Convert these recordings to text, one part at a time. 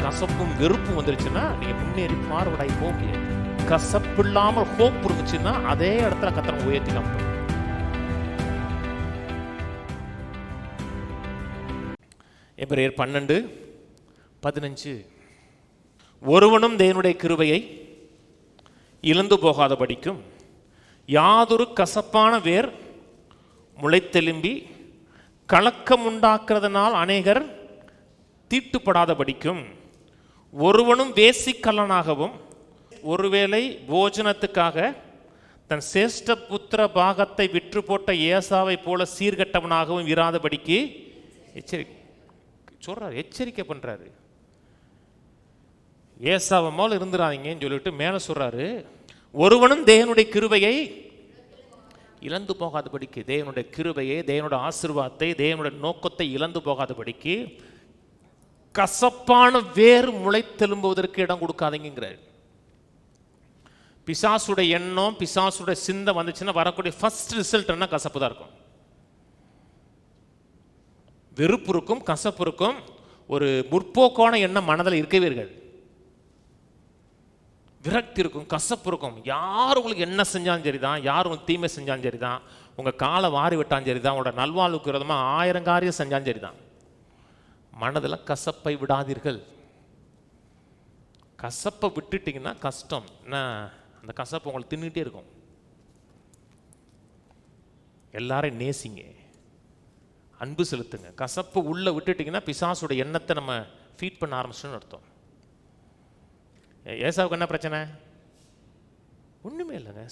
கசப்பும் வெறுப்பும் வந்துருச்சுன்னா நீங்க முன்னேறி ஃபார்வர்டாகி போக முடியாது. கசப்பு இல்லாமல் ஹோப் இருந்துச்சுன்னா அதே இடத்துல கர்த்தர் உயர்த்தி காமிப்பார். எபிரேயர் 12:15 ஒருவனும் தேவனுடைய கிருபையை இழந்து போகாதபடிக்கும் யாதொரு கசப்பான வேர் முளைத்தெலும்பி கலக்கம் உண்டாக்குறதுனால் அநேகர் தீட்டுப்படாதபடிக்கும் ஒருவனும் வேசிக்கல்லனாகவும் ஒருவேளை போஜனத்துக்காக தன் சேஷ்ட புத்திர பாகத்தை விற்று போட்ட ஏசாவை போல சீர்கட்டவனாகவும் இராதபடிக்கு எச்சரிக்கை பண்றாரு. ஏசாவை போல இருந்துடாதீங்கன்னு சொல்லிட்டு மேல சொல்றாரு, ஒருவனும் தேவனுடைய கிருபையை இழந்து போகாதபடிக்கு, தேவனுடைய கிருபையை, தேவனுடைய ஆசீர்வாதத்தை, தேவனுடைய நோக்கத்தை இழந்து போகாதபடிக்கு கசப்பான வேறு முளைத்தெலும்புவதற்கு இடம் கொடுக்காதீங்கிறார். பிசாசுடைய எண்ணம், பிசாசுடைய சிந்தை வந்துச்சுன்னா வரக்கூடிய ஃபர்ஸ்ட் ரிசல்ட் என்ன? கசப்பு தான் இருக்கும். வெறுப்பு இருக்கும், கசப்பு இருக்கும். ஒரு முற்போக்கான எண்ணம் மனதில் இருக்கவே இருக்காது. விரக்தி இருக்கும், கசப்பு இருக்கும். யார் உங்களுக்கு என்ன செஞ்சாலும் சரிதான், யார் உங்களுக்கு தீமை செஞ்சாலும் சரிதான், உங்கள் காலை வாரி விட்டாலும் சரிதான், உங்களோட நல்வாழ்வுக்கு விரோதமாக 1000 காரியம் செஞ்சாலும் சரிதான், மனதில் கசப்பை விடாதீர்கள். கசப்பை விட்டுட்டிங்கன்னா கஷ்டம். அந்த கசப்பு உங்களுக்கு தின்னுட்டே இருக்கும். எல்லாரையும் நேசிங்க, அன்பு செலுத்துங்க. கசப்பு உள்ள விட்டுட்டிங்கன்னா பிசாசுட எண்ணத்தை நம்ம ஃபீட் பண்ண ஆரம்பிச்சோன்னு அர்த்தம். ஏசாவுக்கு என்ன பிரச்சனை? ஒன்றுமே இல்லைங்க.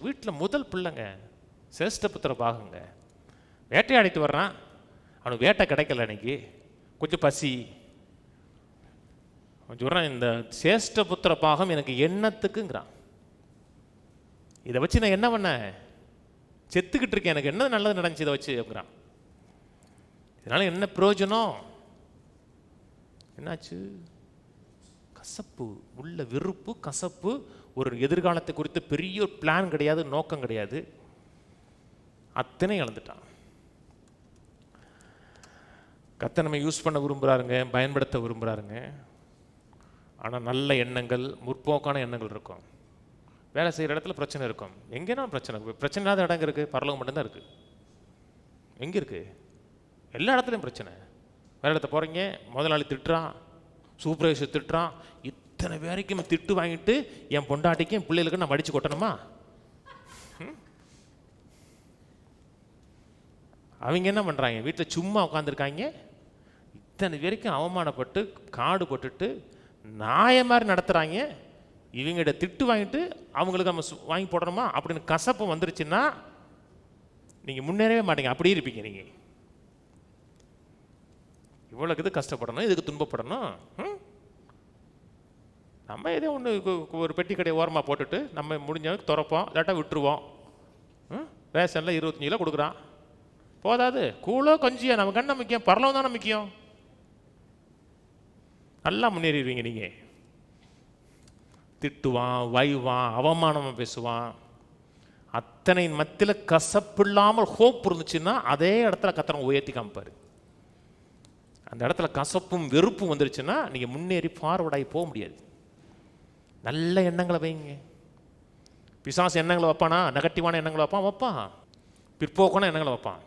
வீட்டில் முதல் பிள்ளைங்க, சேஷ்ட புத்திர பாகங்க. வேட்டையாடிட்டு வர்றான், அவனுக்கு வேட்டை கிடைக்கல, அன்னைக்கு கொஞ்சம் பசி. அவன் சொல்கிறான், இந்த சேஷ்ட புத்திர பாகம் எனக்கு எண்ணத்துக்குங்கிறான். இதை வச்சு நான் என்ன பண்ண? செத்துக்கிட்டு இருக்கேன், எனக்கு என்ன நல்லது நடந்துச்சு இதை வச்சு அப்படிங்கிறான். இதனால் என்ன பிரயோஜனம்? என்னாச்சு? கசப்பு உள்ள, வெறுப்பு, கசப்பு. ஒரு எதிர்காலத்தை குறித்து பெரிய ஒரு பிளான் கிடையாது, நோக்கம் கிடையாது. அத்தனை இழந்துட்டான். கர்த்தர் நம்ம யூஸ் பண்ண விரும்புகிறாருங்க, பயன்படுத்த விரும்புகிறாருங்க. ஆனால் நல்ல எண்ணங்கள், முற்போக்கான எண்ணங்கள் இருக்கும். வேலை செய்கிற இடத்துல பிரச்சனை இருக்கும். எங்கேனா பிரச்சனை இல்லாத இடம் இருக்குது? பரலோகம் மட்டும்தான் இருக்குது. எங்கே இருக்குது? எல்லா இடத்துலையும் பிரச்சனை. வேலை இடத்த போகிறீங்க, முதலாளி திட்டுறான், சூப்பர்வைசர் திட்டுறான், இத்தனை பேரைக்கும் திட்டு வாங்கிட்டு என் பொண்டாட்டிக்கும் என் பிள்ளைகளுக்கு நான் மடித்து கொட்டணுமா? அவங்க என்ன பண்ணுறாங்க? வீட்டில் சும்மா உட்காந்துருக்காங்க, இத்தனை பேருக்கும் அவமானப்பட்டு காடு போட்டுட்டு நாய மாதிரி நடத்துகிறாங்க. இவங்கள்ட்ட திட்டு வாங்கிட்டு அவங்களுக்கு நம்ம வாங்கி போடணுமா அப்படின்னு கசப்பு வந்துருச்சுன்னா நீங்கள் முன்னேறவே மாட்டீங்க, அப்படியே இருப்பீங்க. நீங்கள் இவ்வளோக்கு இது கஷ்டப்படணும், இதுக்கு துன்பப்படணும். நம்ம ஏதோ ஒன்று ஒரு பெட்டி கடையை ஓரமாக போட்டுட்டு நம்ம முடிஞ்சவங்க திறப்போம், இல்லாட்டா விட்டுருவோம். ரேஷனில் 25 கிலோ கொடுக்குறான், போதாது. கூழோ கொஞ்சியா நமக்கு என்ன முக்கியம்? பரலோகம் தானே முக்கியம். நல்லா முன்னேறிடுவீங்க. நீங்கள் திட்டுவான், வைவான், அவமானமாக பேசுவான், அத்தனை மத்தியில் கசப்பு இல்லாமல் ஹோப் இருந்துச்சுன்னா அதே இடத்துல கர்த்தர் உயர்த்தி காமிப்பார். அந்த இடத்துல கசப்பும் வெறுப்பும் வந்துருச்சுன்னா நீங்கள் முன்னேறி ஃபார்வர்டாகி போக முடியாது. நல்ல எண்ணங்களை வைங்க. பிசாசு எண்ணங்களை வைப்பானா? நெகட்டிவான எண்ணங்களை வைப்பான், பிற்போக்கான எண்ணங்களை வைப்பான்.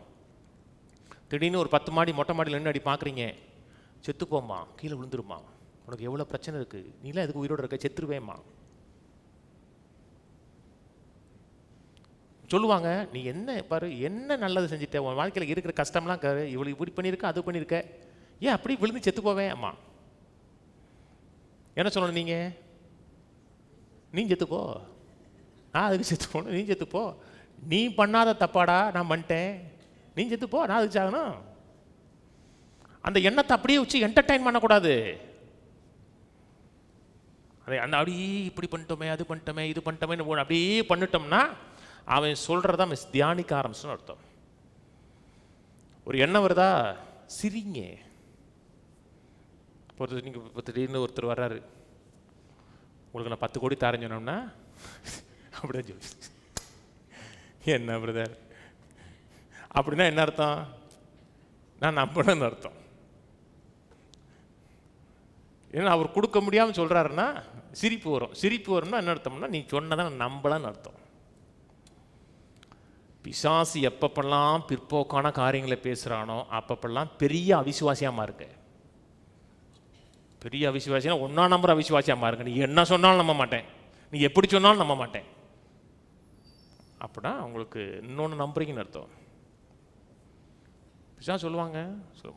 திடீர்னு ஒரு 10 மாடி மொட்டை மாடியில் நின்று அடி பார்க்குறீங்க, செத்து போம்மா, கீழே விழுந்துருமா, உனக்கு எவ்வளோ பிரச்சனை இருக்குது, நீலாம் எதுக்கு உயிரோடு இருக்க, செத்துருவேம்மா சொல்லுவாங்க. நீ என்ன பாரு, என்ன நல்லது செஞ்சுட்ட, உன் வாழ்க்கையில் இருக்கிற கஷ்டம்லாம் இவ்வளோ இப்படி பண்ணியிருக்க, அது பண்ணியிருக்க, ஏன் அப்படி விழுந்து செத்து போவேன்? அம்மா என்ன சொல்லணும்? நீ செத்துப்போ, நான் அதுக்கு செத்து போகணும், நீ செத்துப்போ, நீ பண்ணாத தப்பாடா நான் பண்ணிட்டேன், நீ செத்துப்போ, நான் அதுக்கு சாகணும். அந்த எண்ணத்தை அப்படியே வச்சு என்டர்டைன் பண்ணக்கூடாது. அந்த அப்படியே இப்படி பண்ணிட்டோமே, அது பண்ணிட்டோமே, இது பண்ணிட்டோமே அப்படியே பண்ணிட்டோம்னா அவன் சொல்கிறத அவன் தியானிக்க ஆரம்பிச்சுன்னு அர்த்தம். ஒரு எண்ணம் வருதா, சிரிங்க. நீங்கள் திடீர்னு ஒருத்தர் வர்றாரு, உங்களுக்கு நான் 10 கோடி தரேன்னு சொன்னோம்னா அப்படிதான் சொல்லி, என்ன பிரதர் அப்படின்னா என்ன அர்த்தம்? நான் நம்பணும்னு அர்த்தம். ஏன்னா அவர் கொடுக்க முடியாமல் சொல்கிறாருன்னா சிரிப்பு வரும். சிரிப்பு வரும்னா என்ன அர்த்தம்னா, நீ சொன்னதான் நம்பலான்னு அர்த்தம். பிசாசு எப்பப்பெல்லாம் பிற்போக்கான காரியங்களை பேசுகிறானோ அப்பப்பெல்லாம் பெரிய அவிசுவாசியாக இருக்கு. பெரிய அவிசுவாசினா ஒன்றா நம்புற அவிசுவாசியாக இருக்கு. நீ என்ன சொன்னாலும் நம்ப மாட்டேன், நீ எப்படி சொன்னாலும் நம்ப மாட்டேன். அப்படின்னா உங்களுக்கு இன்னொன்று நம்புறீங்கன்னு அர்த்தம். பிசாசு சொல்லுவாங்க,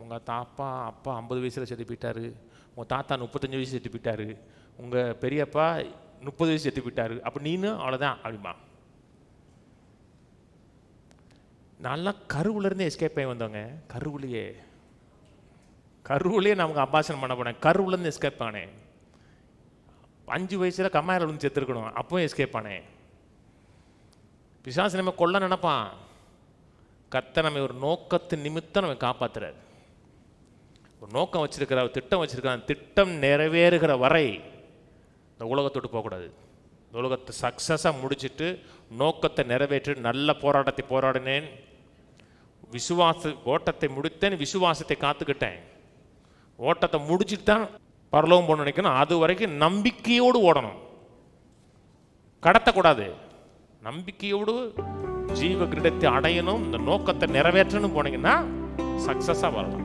உங்கள் அப்பா 50 வயசில் செத்து போயிட்டாரு, உங்கள் தாத்தா 35 வயசு செத்து போயிட்டாரு, உங்கள் பெரியப்பா 30 வயசு செத்து போயிட்டாரு, அப்போ நீனு அவ்வளோதான் அப்படிமா. நல்லா கருவுலேருந்து எஸ்கேப் ஆகி வந்தவங்க, கருவுலேயே நமக்கு அபாசனம் பண்ண போனேன், கருவுலேருந்து எஸ்கேப் ஆனேன். 5 வயசில் கம்மாயில் விழுந்து செத்துருக்கணும், அப்பவும் எஸ்கேப் ஆனேன். பிசாசு நம்ம கொல்ல நினைப்பான். கர்த்தர் நம்ம ஒரு நோக்கத்தின் நிமித்தம் நம்ம காப்பாற்றுறாரு. ஒரு நோக்கம் வச்சிருக்கிறார், ஒரு திட்டம் வச்சிருக்கிறார். திட்டம் நிறைவேறுகிற வரை இந்த உலகத்தோடு போகக்கூடாது. இந்த உலகத்தை சக்ஸஸாக முடிச்சுட்டு நோக்கத்தை நிறைவேற்றி நல்ல போராட்டத்தை போராடினேன், ஓட்டத்தை முடித்தேன், விசுவாசத்தை காத்துக்கிட்டேன். ஓட்டத்தை முடிச்சுட்டு தான் பரலோகம் போகணும்னு நினைக்கணும். அது வரைக்கும் நம்பிக்கையோடு ஓடணும், கடத்தக்கூடாது. நம்பிக்கையோடு ஜீவ கிரீடத்தை அடையணும், இந்த நோக்கத்தை நிறைவேற்றணும் போனீங்கன்னா சக்ஸஸாக வரலாம்.